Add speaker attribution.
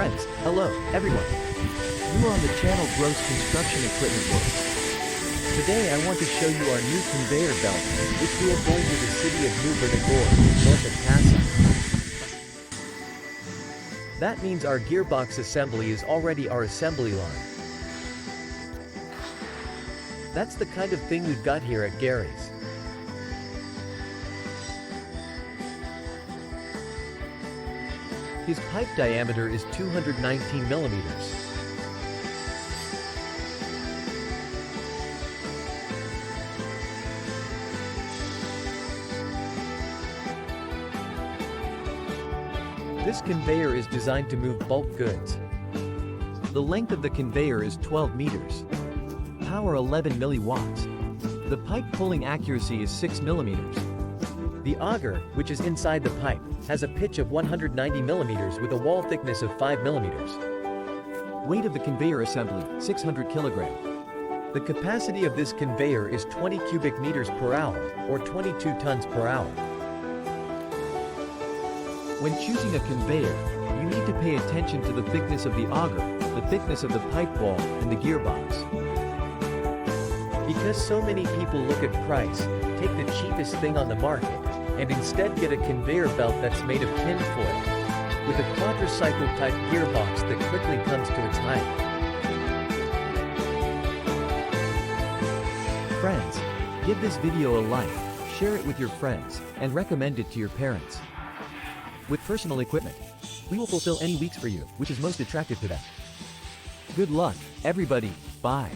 Speaker 1: Friends, hello, everyone. You are on the channel Gross Construction Equipment Works. Today I want to show you our new conveyor belt, which we are going to the city of New Bernagor, north of Passau. That means our gearbox assembly is already our assembly line. That's the kind of thing we've got here at Gary's. His pipe diameter is 219 millimeters. This conveyor is designed to move bulk goods. The length of the conveyor is 12 meters. Power 11 milliwatts. The pipe pulling accuracy is 6 millimeters. The auger, which is inside the pipe, has a pitch of 190 millimeters with a wall thickness of 5 millimeters. Weight of the conveyor assembly, 600 kilogram. The capacity of this conveyor is 20 cubic meters per hour, or 22 tons per hour. When choosing a conveyor, you need to pay attention to the thickness of the auger, the thickness of the pipe wall, and the gearbox. Because so many people look at price, take the cheapest thing on the market, and instead get a conveyor belt that's made of tin foil, with a quadricycle type gearbox that quickly comes to its height. Friends, give this video a like, share it with your friends, and recommend it to your parents. With personal equipment, we will fulfill any weeks for you, which is most attractive to them. Good luck, everybody, bye.